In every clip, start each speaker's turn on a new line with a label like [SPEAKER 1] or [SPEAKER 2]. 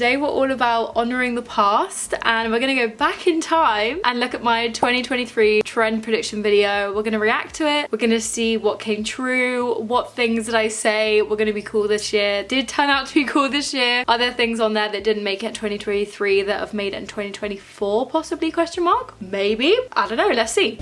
[SPEAKER 1] today we're all about honouring the past, and we're going to go back in time and look at my 2023 trend prediction video. We're going to react to it, we're going to see what came true, what things did I say were going to be cool this year, did turn out to be cool this year, are there things on there that didn't make it in 2023 that have made it in 2024 possibly, question mark? Maybe, I don't know, let's see.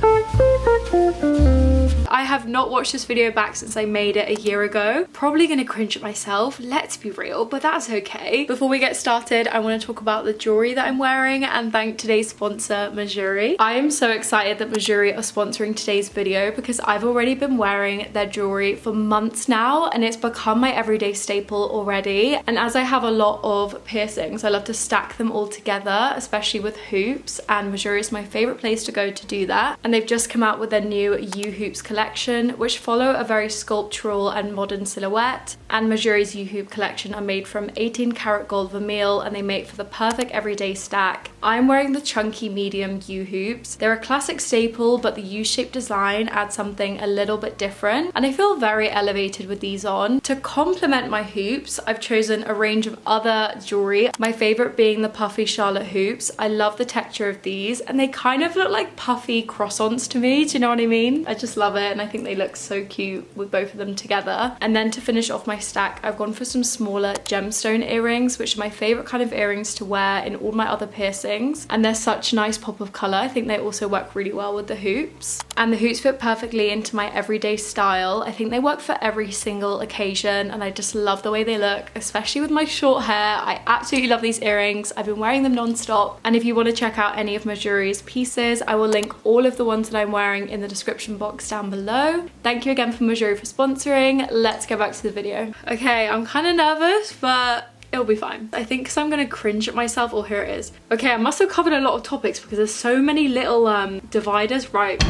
[SPEAKER 1] I have not watched this video back since I made it a year ago. Probably gonna cringe at myself, let's be real, but that's okay. Before we get started, I want to talk about the jewelry that I'm wearing and thank today's sponsor, Mejuri. I am so excited that Mejuri are sponsoring today's video because I've already been wearing their jewelry for months now and it's become my everyday staple already. And as I have a lot of piercings, I love to stack them all together, especially with hoops, and Mejuri is my favorite place to go to do that. And they've just come out with their new U-Hoops collection, which follow a very sculptural and modern silhouette. And Mejuri's U-Hoop collection are made from 18 karat gold vermeil and they make for the perfect everyday stack. I'm wearing the chunky medium U-Hoops. They're a classic staple, but the U-shaped design adds something a little bit different and I feel very elevated with these on. To complement my hoops, I've chosen a range of other jewelry, my favorite being the puffy Charlotte hoops. I love the texture of these and they kind of look like puffy croissants to me, do you know what I mean? I just love it and I think they look so cute with both of them together. And then to finish off my stack, I've gone for some smaller gemstone earrings, which are my favorite kind of earrings to wear in all my other piercings, and they're such a nice pop of color. I think they also work really well with the hoops, and the hoops fit perfectly into my everyday style. I think they work for every single occasion and I just love the way they look, especially with my short hair. I absolutely love these earrings. I've been wearing them non-stop, and if you want to check out any of Mejuri's pieces, I will link all of the ones that I'm wearing in the description box down below. Thank you again for Mejuri for sponsoring. Let's go back to the video. Okay, I'm kind of nervous, but it'll be fine. I think because I'm gonna cringe at myself. Oh, here it is. Okay, I must have covered a lot of topics because there's so many little dividers. Right.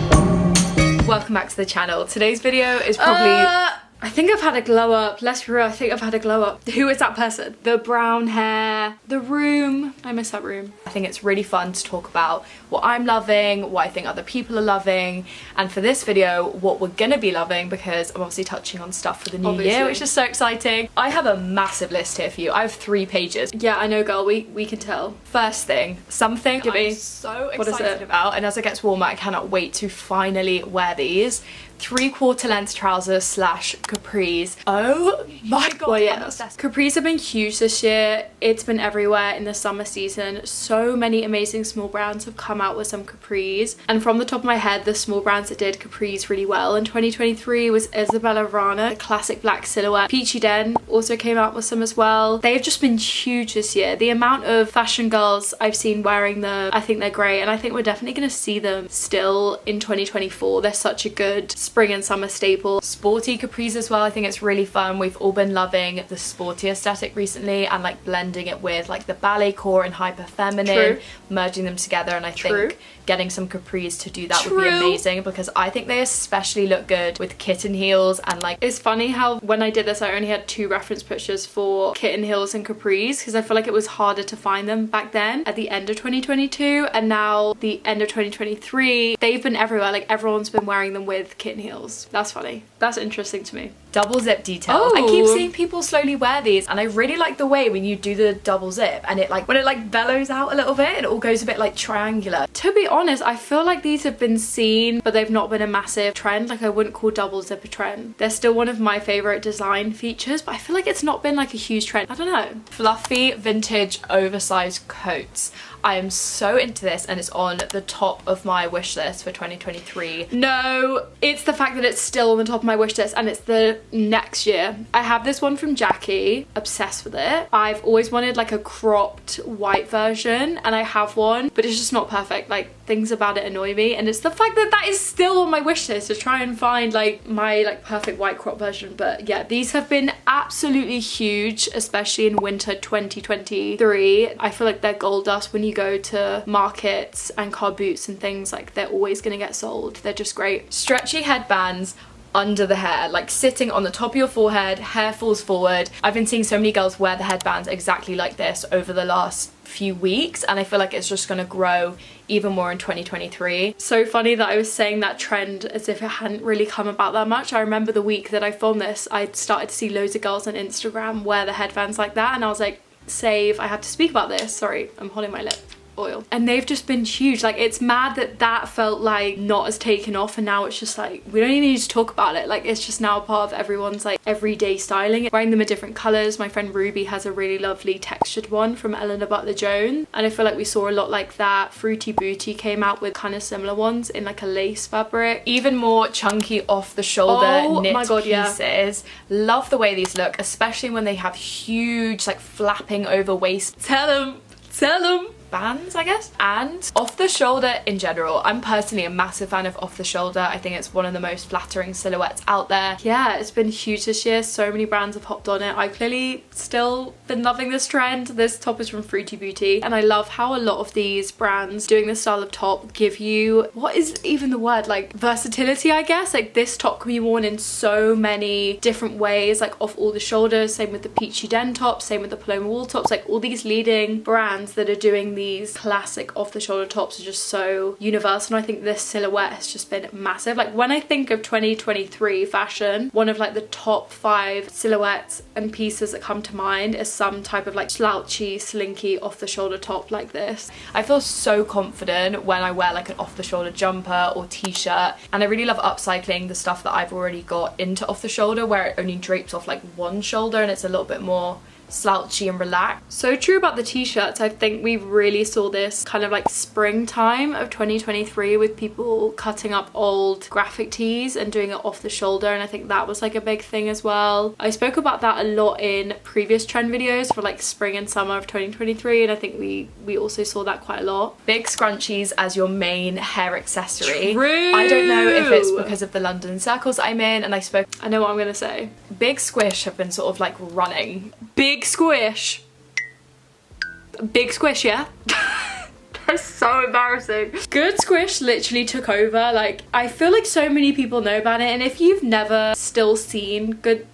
[SPEAKER 1] Welcome back to the channel. Today's video is probably I think I've had a glow up. Let's be real, I think I've had a glow up. Who is that person? The brown hair, the room. I miss that room. I think it's really fun to talk about what I'm loving, what I think other people are loving, and for this video, what we're gonna be loving, because I'm obviously touching on stuff for the new year, which is so exciting. I have a massive list here for you. I have 3 pages. Yeah, I know, girl, we can tell. First thing, something I'm so excited about, and as it gets warmer, I cannot wait to finally wear these. 3/4 length trousers slash capris. Oh my god, well, yeah. Capris have been huge this year. It's been everywhere in the summer season. So many amazing small brands have come out with some capris, and from the top of my head, the small brands that did capris really well in 2023 was Isabella Rana, a classic black silhouette. Peachy Den also came out with some as well. They've just been huge this year. The amount of fashion girls I've seen wearing them, I think they're great, and I think we're definitely going to see them still in 2024. They're such a good spring and summer staple. Sporty capris as well. I think it's really fun. We've all been loving the sporty aesthetic recently and like blending it with like the ballet core and hyper feminine, merging them together, and I think getting some capris to do that would be amazing because I think they especially look good with kitten heels. And like, it's funny how when I did this I only had 2 reference pictures for kitten heels and capris because I feel like it was harder to find them back then at the end of 2022, and now the end of 2023 they've been everywhere. Like everyone's been wearing them with kitten heels. That's funny. That's interesting to me. Double zip details. I keep seeing people slowly wear these and I really like the way when you do the double zip and it like when it like bellows out a little bit and it all goes a bit like triangular. To be honest, I feel like these have been seen but they've not been a massive trend. Like I wouldn't call double zip a trend. They're still one of my favorite design features, but I feel like it's not been like a huge trend. I don't know. Fluffy vintage oversized coats. I am so into this and it's on the top of my wish list for 2023. No, it's the fact that it's still on the top of my wish list and it's the next year. I have this one from Jackie, obsessed with it. I've always wanted like a cropped white version and I have one, but it's just not perfect. Like things about it annoy me, and it's the fact that that is still on my wish list to try and find like my like perfect white crop version. But yeah, these have been absolutely huge, especially in winter 2023. I feel like they're gold dust when you go to markets and car boots and things. Like they're always gonna get sold. They're just great. Stretchy headbands under the hair, like sitting on the top of your forehead, hair falls forward. I've been seeing so many girls wear the headbands exactly like this over the last few weeks, and I feel like it's just gonna grow even more in 2023. So funny that I was saying that trend as if it hadn't really come about that much. I remember the week that I filmed this, I started to see loads of girls on Instagram wear the headbands like that, and I was like, save, I had to speak about this. Sorry, I'm holding my lip. Oil. And they've just been huge. Like, it's mad that that felt like not as taken off, and now it's just like we don't even need to talk about it. Like, it's just now part of everyone's like everyday styling. Wearing them in different colors. My friend Ruby has a really lovely textured one from Eleanor Butler-Jones, and I feel like we saw a lot like that. Fruity Booty came out with kind of similar ones in like a lace fabric.
[SPEAKER 2] Even more chunky off the shoulder knit pieces. Love the way these look, especially when they have huge like flapping over waist.
[SPEAKER 1] Tell them
[SPEAKER 2] Bands, I guess. And off the shoulder in general, I'm personally a massive fan of off the shoulder. I think it's one of the most flattering silhouettes out there.
[SPEAKER 1] Yeah, it's been huge this year. So many brands have hopped on it. I've clearly still been loving this trend. This top is from Fruity Booty, and I love how a lot of these brands doing this style of top give you, what is even the word, like versatility, I guess. Like, this top can be worn in so many different ways, like off all the shoulders. Same with the Peachy Den tops, same with the Paloma Wool tops. Like, all these leading brands that are doing these classic off the shoulder tops are just so universal, and I think this silhouette has just been massive. Like, when I think of 2023 fashion, one of like the top 5 silhouettes and pieces that come to mind is some type of like slouchy, slinky off the shoulder top like this.
[SPEAKER 2] I feel so confident when I wear like an off the shoulder jumper or t-shirt, and I really love upcycling the stuff that I've already got into off the shoulder, where it only drapes off like one shoulder and it's a little bit more slouchy and relaxed.
[SPEAKER 1] So true about the t-shirts. I think we really saw this kind of like springtime of 2023 with people cutting up old graphic tees and doing it off the shoulder, and I think that was like a big thing as well. I spoke about that a lot in previous trend videos for like spring and summer of 2023, and I think we also saw that quite a lot.
[SPEAKER 2] Big scrunchies as your main hair accessory.
[SPEAKER 1] True.
[SPEAKER 2] I don't know if it's because of the London circles I'm in, and
[SPEAKER 1] I know what I'm gonna say.
[SPEAKER 2] Big squish have been sort of like running.
[SPEAKER 1] Big squish. Big squish, yeah. That's so embarrassing. Good squish literally took over. Like, I feel like so many people know about it, and if you've never still seen good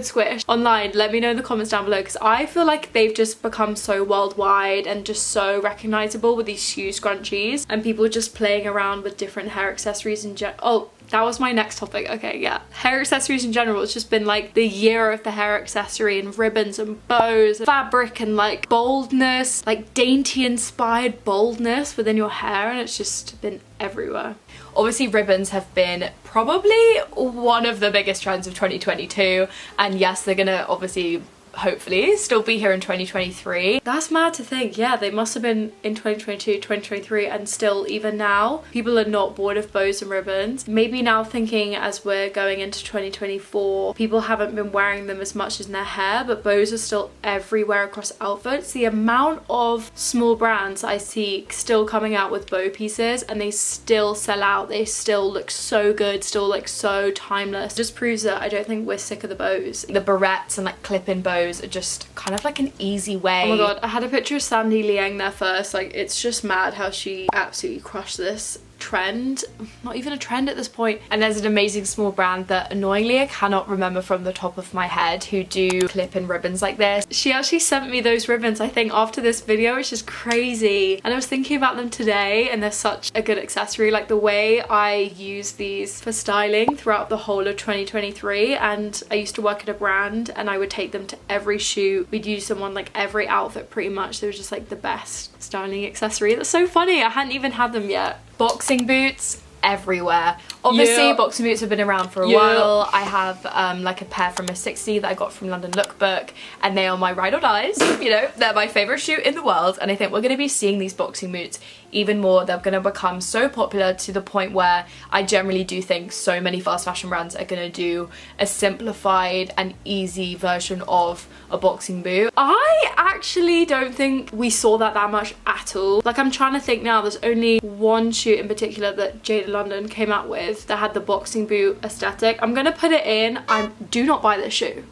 [SPEAKER 1] squish online, let me know in the comments down below, because I feel like they've just become so worldwide and just so recognizable with these huge scrunchies, and people just playing around with different hair accessories in general. Oh, that was my next topic. Okay, yeah. Hair accessories in general, it's just been like the year of the hair accessory, and ribbons and bows and fabric and like boldness, like dainty inspired boldness within your hair, and it's just been everywhere.
[SPEAKER 2] Obviously, ribbons have been probably one of the biggest trends of 2022, and yes, they're gonna obviously hopefully still be here in 2023.
[SPEAKER 1] That's mad to think. Yeah, they must have been in 2022, 2023, and still even now people are not bored of bows and ribbons. Maybe now, thinking as we're going into 2024, people haven't been wearing them as much as in their hair, but bows are still everywhere across outfits. The amount of small brands I see still coming out with bow pieces, and they still sell out, they still look so good, still like so timeless, just proves that I don't think we're sick of the bows.
[SPEAKER 2] The barrettes and like clip-in bows are just kind of like an easy way.
[SPEAKER 1] Oh my god, I had a picture of Sandy Liang there first. Like, it's just mad how she absolutely crushed this trend. Not even a trend at this point.
[SPEAKER 2] And there's an amazing small brand that annoyingly I cannot remember from the top of my head who do clip-in ribbons like this.
[SPEAKER 1] She actually sent me those ribbons, I think, after this video, which is crazy. And I was thinking about them today, and they're such a good accessory. Like, the way I use these for styling throughout the whole of 2023, and I used to work at a brand and I would take them to every shoot. We'd use them on like every outfit pretty much. They were just like the best styling accessory. That's so funny. I hadn't even had them yet.
[SPEAKER 2] Boxing boots everywhere. Obviously, boxing boots have been around for a while. I have like a pair from a 60 that I got from London Lookbook, and they are my ride or dies. You know, they're my favorite shoe in the world, and I think we're going to be seeing these boxing boots even more. They're going to become so popular to the point where I generally do think so many fast fashion brands are going to do a simplified and easy version of a boxing boot.
[SPEAKER 1] I actually don't think we saw that much at all. Like, I'm trying to think now, there's only one shoot in particular that Jada London came out with that had the boxing boot aesthetic. I'm gonna put it in. Do not buy this shoe.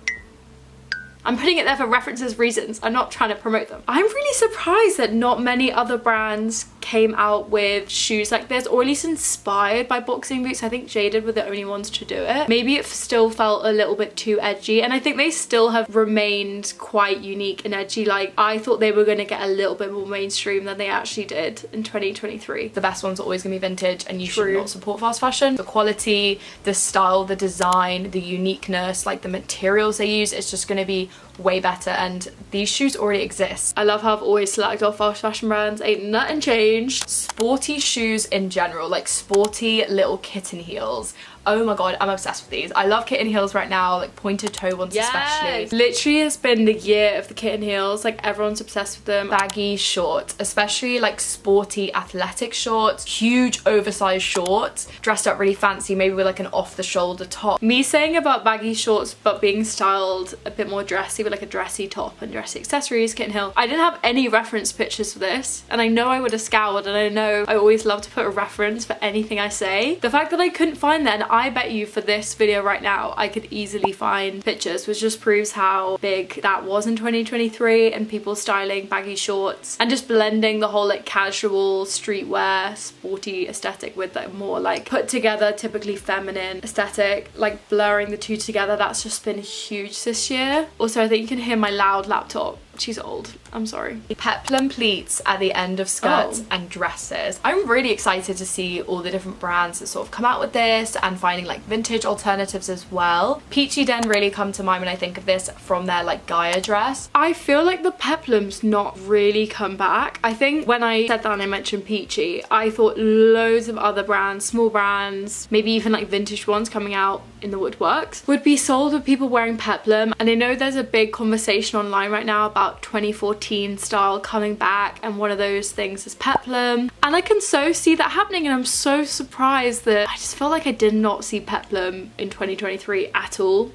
[SPEAKER 1] I'm putting it there for references reasons. I'm not trying to promote them. I'm really surprised that not many other brands came out with shoes like this, or at least inspired by boxing boots. I think Jaded were the only ones to do it. Maybe it still felt a little bit too edgy, and I think they still have remained quite unique and edgy. Like, I thought they were going to get a little bit more mainstream than they actually did in 2023.
[SPEAKER 2] The best ones are always going to be vintage, and you should not support fast fashion. The quality, the style, the design, the uniqueness, like the materials they use, it's just going to be way better, and these shoes already exist.
[SPEAKER 1] I love how I've always selected off fast fashion brands. Ain't nothing changed.
[SPEAKER 2] Sporty shoes in general, like sporty little kitten heels. Oh my god, I'm obsessed with these. I love kitten heels right now, like pointed toe ones especially.
[SPEAKER 1] Literally has been the year of the kitten heels. Like, everyone's obsessed with them.
[SPEAKER 2] Baggy shorts, especially like sporty athletic shorts, huge oversized shorts, dressed up really fancy, maybe with like an off the shoulder top.
[SPEAKER 1] Me saying about baggy shorts but being styled a bit more dressy with like a dressy top and dressy accessories, kitten heel. I didn't have any reference pictures for this, and I know I would have scoured, and I know I always love to put a reference for anything I say. The fact that I couldn't find them, I bet you for this video right now I could easily find pictures, which just proves how big that was in 2023, and people styling baggy shorts and just blending the whole like casual streetwear sporty aesthetic with like more like put together typically feminine aesthetic, like blurring the two together. That's just been huge this year. Also, I think you can hear my loud laptop. She's old, I'm sorry.
[SPEAKER 2] Peplum pleats at the end of skirts and dresses. I'm really excited to see all the different brands that sort of come out with this, and finding like vintage alternatives as well. Peachy Den really come to mind when I think of this, from their like Gaia dress.
[SPEAKER 1] I feel like the Peplum's not really come back. I think when I said that and I mentioned Peachy, I thought loads of other brands, small brands, maybe even like vintage ones coming out in the woodworks, would be sold with people wearing Peplum. And I know there's a big conversation online right now about 2014 style coming back, and one of those things is Peplum, and I can so see that happening, and I'm so surprised that I just felt like I did not see Peplum in 2023 at all.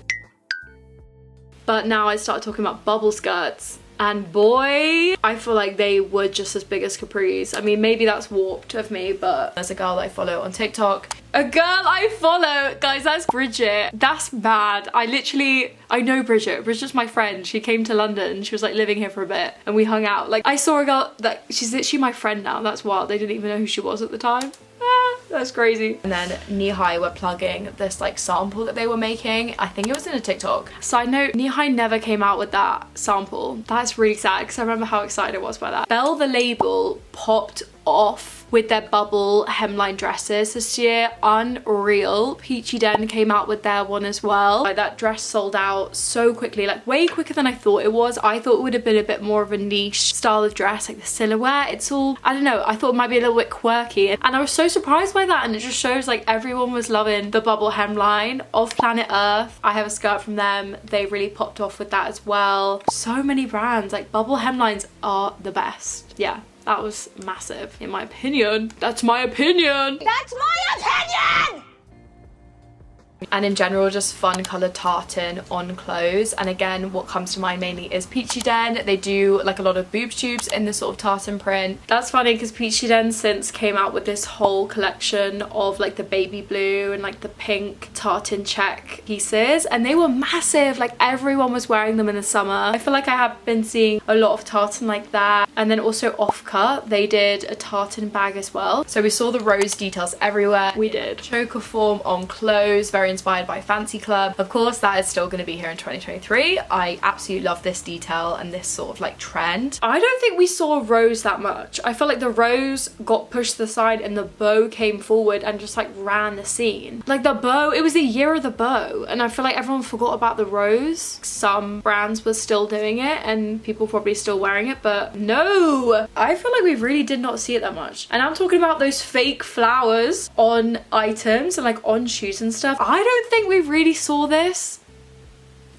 [SPEAKER 1] But now I start talking about bubble skirts, and boy, I feel like they were just as big as Capris. I mean, maybe that's warped of me, but
[SPEAKER 2] there's a girl that I follow on TikTok.
[SPEAKER 1] A girl I follow, guys, that's Bridget. That's bad. I know Bridget. Bridget's my friend. She came to London. She was like living here for a bit, and we hung out. Like, I saw a girl that she's literally my friend now. That's wild. They didn't even know who she was at the time. That's crazy.
[SPEAKER 2] And then Knee High were plugging this like sample that they were making. I think it was in a TikTok.
[SPEAKER 1] Side note, Knee High never came out with that sample. That's really sad, because I remember how excited I was by that. Belle the label popped off with their bubble hemline dresses this year. Unreal. Peachy Den came out with their one as well. Like, that dress sold out so quickly, like way quicker than I thought it was. I thought it would have been a bit more of a niche style of dress, like the silhouette. It's all, I don't know, I thought it might be a little bit quirky, and I was so surprised by that. And it just shows like everyone was loving the bubble hemline of Planet Earth. I have a skirt from them. They really popped off with that as well. So many brands, like bubble hemlines are the best. Yeah. That was massive, in my opinion. That's my opinion!
[SPEAKER 3] That's my opinion!
[SPEAKER 2] And in general, just fun coloured tartan on clothes. And again, what comes to mind mainly is Peachy Den. They do like a lot of boob tubes in this sort of tartan print.
[SPEAKER 1] That's funny, because Peachy Den since came out with this whole collection of like the baby blue and like the pink tartan check pieces, and they were massive. Like, everyone was wearing them in the summer. I feel like I have been seeing a lot of tartan like that. And then also Offcut, they did a tartan bag as well.
[SPEAKER 2] So we saw the rose details everywhere.
[SPEAKER 1] We did.
[SPEAKER 2] Choker form on clothes, very inspired by Fancy Club. Of course, that is still going to be here in 2023. I absolutely love this detail and this sort of like trend.
[SPEAKER 1] I don't think we saw rose that much. I feel like the rose got pushed to the side and the bow came forward and just like ran the scene. Like, the bow, it was the year of the bow, and I feel like everyone forgot about the rose. Some brands were still doing it and people probably still wearing it, but no, I feel like we really did not see it that much. And I'm talking about those fake flowers on items and like on shoes and stuff. I don't think we really saw this.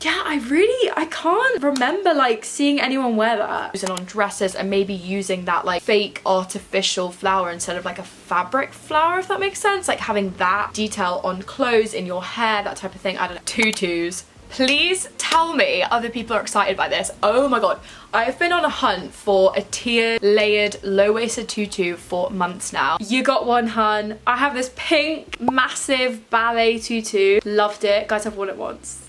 [SPEAKER 1] Yeah, I can't remember like seeing anyone wear that.
[SPEAKER 2] Using on dresses, and maybe using that like fake artificial flower instead of like a fabric flower, if that makes sense. Like having that detail on clothes, in your hair, that type of thing. I don't know. Tutus. Please tell me other people are excited by this. Oh my god. I've been on a hunt for a tiered, layered, low-waisted tutu for months now.
[SPEAKER 1] You got one, hun. I have this pink, massive ballet tutu. Loved it. Guys, I've worn it once.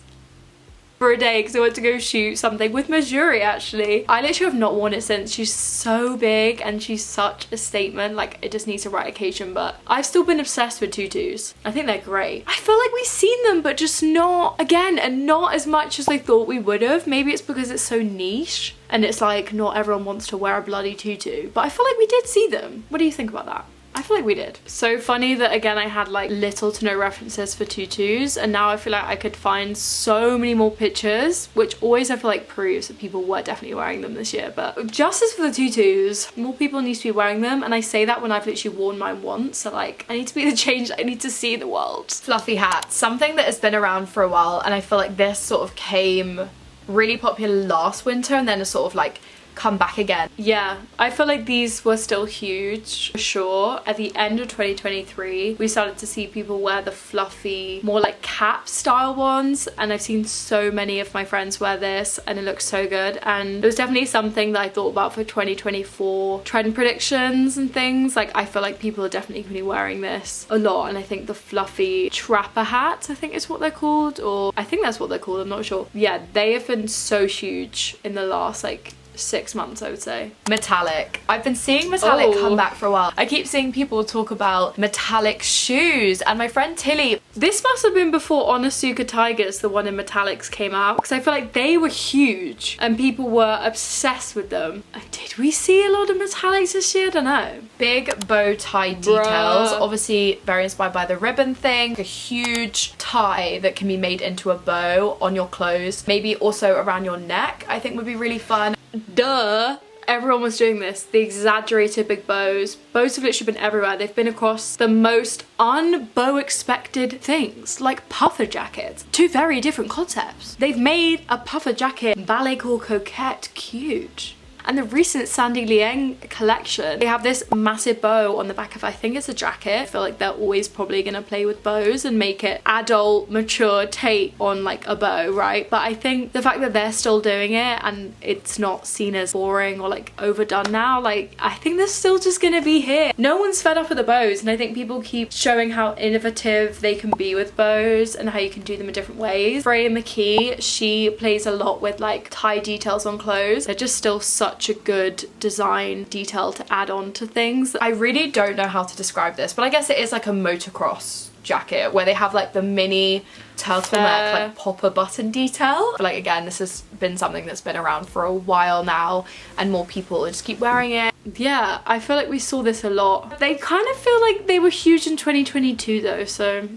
[SPEAKER 1] for a day because I went to go shoot something with Mejuri actually. I literally have not worn it since. She's so big and she's such a statement. Like, it just needs the right occasion, but I've still been obsessed with tutus. I think they're great. I feel like we've seen them, but just not, again, and not as much as I thought we would have. Maybe it's because it's so niche and it's like not everyone wants to wear a bloody tutu, but I feel like we did see them. What do you think about that? I feel like we did. So funny that again I had like little to no references for tutus, and now I feel like I could find so many more pictures, which always I feel like proves that people were definitely wearing them this year. But justice for the tutus, more people need to be wearing them, and I say that when I've literally worn mine once, so like I need to be the change I need to see in the world.
[SPEAKER 2] Fluffy hats, something that has been around for a while, and I feel like this sort of came really popular last winter and then has sort of like come back again.
[SPEAKER 1] Yeah, I feel like these were still huge for sure. At the end of 2023 we started to see people wear the fluffy, more like cap style ones, and I've seen so many of my friends wear this and it looks so good. And it was definitely something that I thought about for 2024 trend predictions and things. Like, I feel like people are definitely going to be wearing this a lot, and I think the fluffy trapper hats, I think is what they're called, or I think that's what they're called, I'm not sure. Yeah, they have been so huge in the last like 6 months, I would say.
[SPEAKER 2] Metallic. I've been seeing metallic come back for a while. I keep seeing people talk about metallic shoes, and my friend Tilly,
[SPEAKER 1] this must have been before Onitsuka Tigers, the one in metallics, came out, because I feel like they were huge and people were obsessed with them. Did we see a lot of metallics this year? I don't know.
[SPEAKER 2] Big bow tie details, obviously very inspired by the ribbon thing. A huge tie that can be made into a bow on your clothes, maybe also around your neck, I think would be really fun.
[SPEAKER 1] Duh, everyone was doing this. The exaggerated big bows. Bows have literally been everywhere. They've been across the most unbow expected things, like puffer jackets. Two very different concepts. They've made a puffer jacket Ballet called Coquette cute. And the recent Sandy Liang collection, they have this massive bow on the back of, I think it's a jacket. I feel like they're always probably gonna play with bows and make it adult, mature take on like a bow, right? But I think the fact that they're still doing it and it's not seen as boring or like overdone now, like I think they're still just gonna be here. No one's fed up with the bows, and I think people keep showing how innovative they can be with bows and how you can do them in different ways. Freya McKee, she plays a lot with like tie details on clothes. They're just still such a good design detail to add on to things.
[SPEAKER 2] I really don't know how to describe this, but I guess it is like a motocross jacket where they have like the mini turtleneck like popper button detail. But like again, this has been something that's been around for a while now and more people just keep wearing it.
[SPEAKER 1] Yeah, I feel like we saw this a lot. They kind of feel like they were huge in 2022 though, so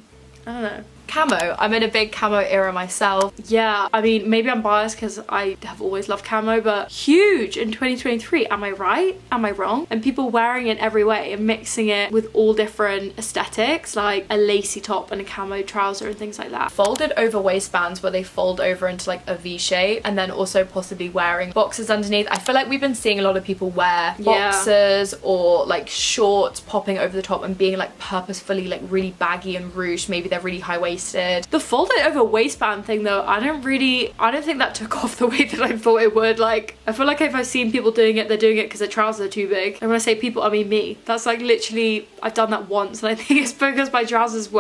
[SPEAKER 1] I don't know.
[SPEAKER 2] Camo. I'm in a big camo era myself.
[SPEAKER 1] Yeah, I mean, maybe I'm biased because I have always loved camo, but huge in 2023. Am I right? Am I wrong? And people wearing it every way and mixing it with all different aesthetics, like a lacy top and a camo trouser and things like that.
[SPEAKER 2] Folded over waistbands where they fold over into like a V shape, and then also possibly wearing boxers underneath. I feel like we've been seeing a lot of people wear boxers or like shorts popping over the top and being like purposefully like really baggy and ruched. Maybe they're really high-waisted.
[SPEAKER 1] The folded over waistband thing though, I don't think that took off the way that I thought it would. Like, I feel like if I've seen people doing it, they're doing it because their trousers are too big. And when I say people, I mean me. That's like literally, I've done that once, and I think it's because my trousers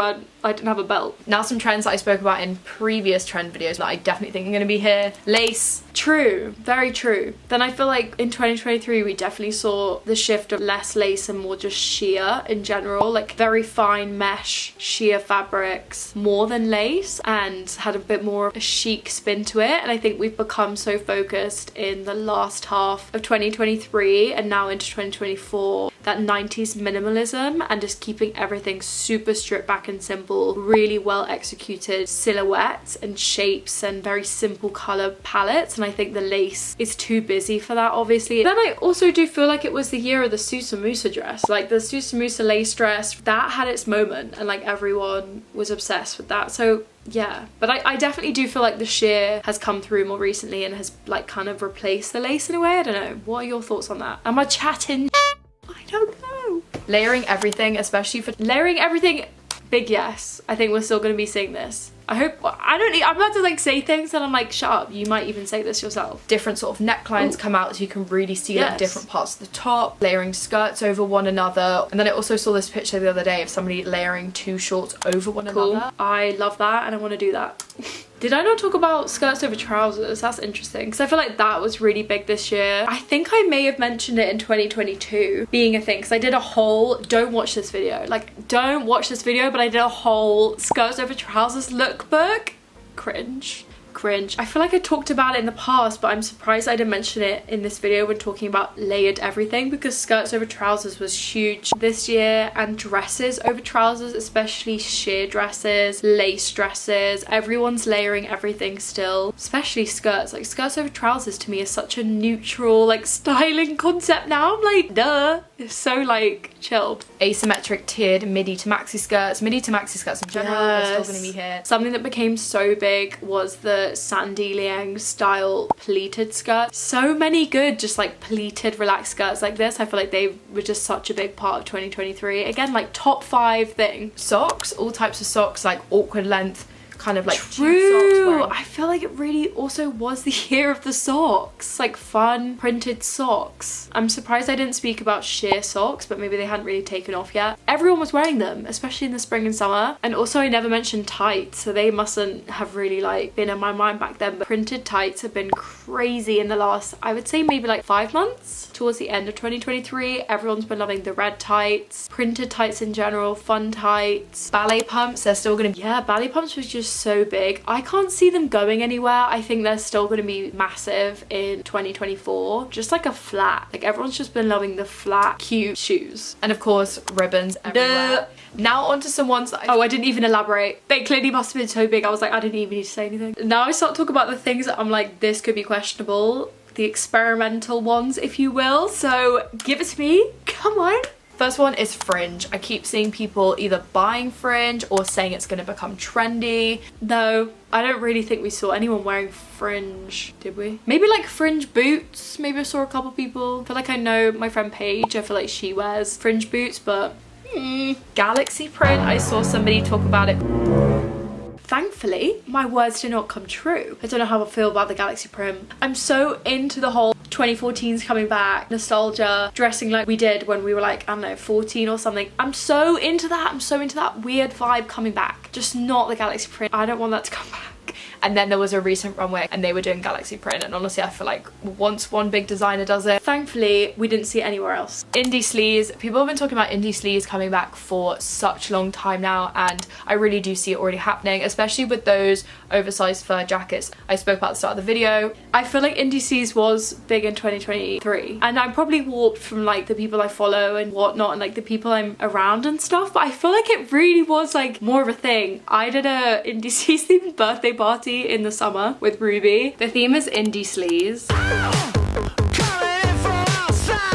[SPEAKER 1] I didn't have a belt.
[SPEAKER 2] Now some trends that I spoke about in previous trend videos that I definitely think are going to be here. Lace.
[SPEAKER 1] True, very true. Then I feel like in 2023 we definitely saw the shift of less lace and more just sheer in general, like very fine mesh sheer fabrics more than lace, and had a bit more of a chic spin to it. And I think we've become so focused in the last half of 2023 and now into 2024 that 90s minimalism and just keeping everything super stripped back and simple, really well executed silhouettes and shapes and very simple color palettes. And I think the lace is too busy for that, obviously. Then I also do feel like it was the year of the Susamusa dress, like the Susamusa lace dress, that had its moment and like everyone was obsessed with that. So yeah, but I definitely do feel like the sheer has come through more recently and has like kind of replaced the lace in a way. I don't know, what are your thoughts on that? Am I chatting? I don't know.
[SPEAKER 2] Layering everything, especially for
[SPEAKER 1] layering everything, big yes. I think we're still going to be seeing this. I hope, I'm about to like say things and I'm like, shut up, you might even say this yourself.
[SPEAKER 2] Different sort of necklines come out so you can really see like different parts of the top, layering skirts over one another. And then I also saw this picture the other day of somebody layering two shorts over one another.
[SPEAKER 1] I love that and I want to do that. Did I not talk about skirts over trousers? That's interesting because I feel like that was really big this year. I think I may have mentioned it in 2022 being a thing because I did a whole, don't watch this video, like don't watch this video, but I did a whole skirts over trousers lookbook. Cringe. I feel like I talked about it in the past, but I'm surprised I didn't mention it in this video when talking about layered everything, because skirts over trousers was huge this year, and dresses over trousers, especially sheer dresses, lace dresses, everyone's layering everything still, especially skirts. Like skirts over trousers to me is such a neutral like styling concept now. I'm like, duh, it's so like chilled.
[SPEAKER 2] Asymmetric tiered midi to maxi skirts in general are still going to be here.
[SPEAKER 1] Something that became so big was the Sandy Liang style pleated skirt. So many good just like pleated relaxed skirts like this. I feel like they were just such a big part of 2023. Again, like top 5 thing.
[SPEAKER 2] Socks, all types of socks, like awkward length, kind of like
[SPEAKER 1] true. I feel like it really also was the year of the socks, like fun printed socks. I'm surprised I didn't speak about sheer socks, but maybe they hadn't really taken off yet. Everyone was wearing them, especially in the spring and summer. And also I never mentioned tights, so they mustn't have really like been in my mind back then, but printed tights have been crazy in the last, I would say maybe like 5 months. Towards the end of 2023, everyone's been loving the red tights, printed tights in general, fun tights.
[SPEAKER 2] Ballet pumps, they're still gonna be,
[SPEAKER 1] yeah, ballet pumps was just so big. I can't see them going anywhere. I think they're still going to be massive in 2024. Just like a flat, like everyone's just been loving the flat cute shoes,
[SPEAKER 2] and of course ribbons everywhere. Now onto some ones that
[SPEAKER 1] I didn't even elaborate. They clearly must have been so big. I was like, I didn't even need to say anything. Now I start talking about the things that I'm like, this could be questionable, the experimental ones if you will, so give it to me, come on.
[SPEAKER 2] First one is fringe. I keep seeing people either buying fringe or saying it's going to become trendy.
[SPEAKER 1] Though I don't really think we saw anyone wearing fringe, did we? Maybe like fringe boots. Maybe I saw a couple people. I feel like I know my friend Paige, I feel like she wears fringe boots, but
[SPEAKER 2] galaxy print, I saw somebody talk about it.
[SPEAKER 1] Thankfully, my words did not come true. I don't know how I feel about the galaxy print. I'm so into the whole 2014's coming back, nostalgia, dressing like we did when we were like, I don't know, 14 or something. I'm so into that. I'm so into that weird vibe coming back. Just not the galaxy print. I don't want that to come back.
[SPEAKER 2] And then there was a recent runway and they were doing galaxy print, and honestly I feel like once one big designer does it,
[SPEAKER 1] thankfully we didn't see it anywhere else.
[SPEAKER 2] Indie sleaze, people have been talking about indie sleaze coming back for such a long time now, and I really do see it already happening, especially with those oversized fur jackets I spoke about at the start of the video.
[SPEAKER 1] I feel like indie sleaze was big in 2023, and I'm probably warped from like the people I follow and whatnot and like the people I'm around and stuff, but I feel like it really was like more of a thing. I did a indie sleaze themed birthday party in the summer with Ruby. The theme is indie sleaze.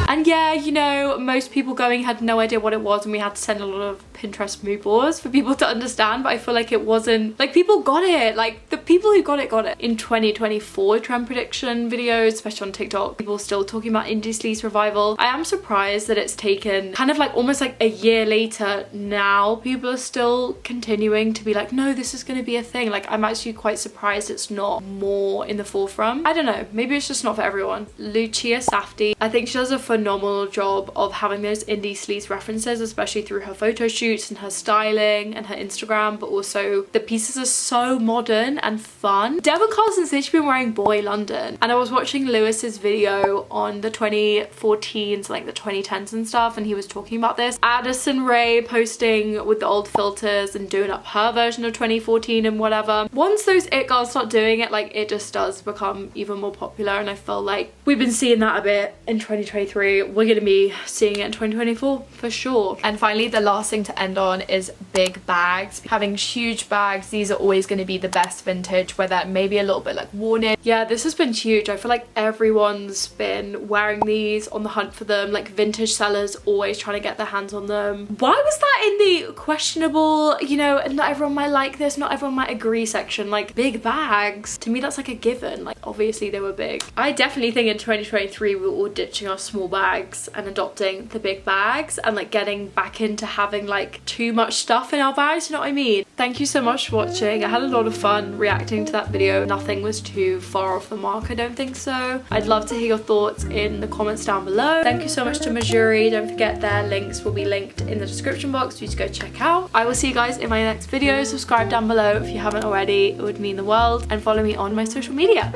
[SPEAKER 1] And yeah, you know, most people going had no idea what it was, and we had to send a lot of Pinterest mood boards for people to understand, but I feel like it wasn't, like people got it, like the people who got it. In 2024 trend prediction videos, especially on TikTok, people still talking about indie sleaze revival. I am surprised that it's taken kind of like almost like a year later now, people are still continuing to be like, no, this is going to be a thing. Like I'm actually quite surprised it's not more in the forefront. I don't know, maybe it's just not for everyone. Lucia Safdie, I think she does a phenomenal job of having those indie sleaze references, especially through her photo shoots and her styling and her Instagram, but also the pieces are so modern and fun. Devon Carlson said she's been wearing Boy London, and I was watching Lewis's video on the 2014s, like the 2010s and stuff, and he was talking about this. Addison Rae posting with the old filters and doing up her version of 2014 and whatever. Once those it girls start doing it, like it just does become even more popular, and I feel like we've been seeing that a bit in 2023. We're gonna be seeing it in 2024 for sure.
[SPEAKER 2] And finally, the last thing to end on is big bags. Having huge bags, these are always going to be the best vintage, whether maybe a little bit like worn in.
[SPEAKER 1] Yeah, this has been huge. I feel like everyone's been wearing these, on the hunt for them, like vintage sellers always trying to get their hands on them. Why was that in the questionable, you know, not everyone might like this, not everyone might agree section? Like big bags, to me that's like a given. Like obviously they were big. I definitely think in 2023 we're all ditching our small bags bags and adopting the big bags and like getting back into having like too much stuff in our bags, you know what I mean? Thank you so much for watching. I had a lot of fun reacting to that video. Nothing was too far off the mark, I don't think so. I'd love to hear your thoughts in the comments down below. Thank you so much to Mejuri. Don't forget their links will be linked in the description box for you to go check out. I will see you guys in my next video. Subscribe down below if you haven't already, it would mean the world, and follow me on my social media.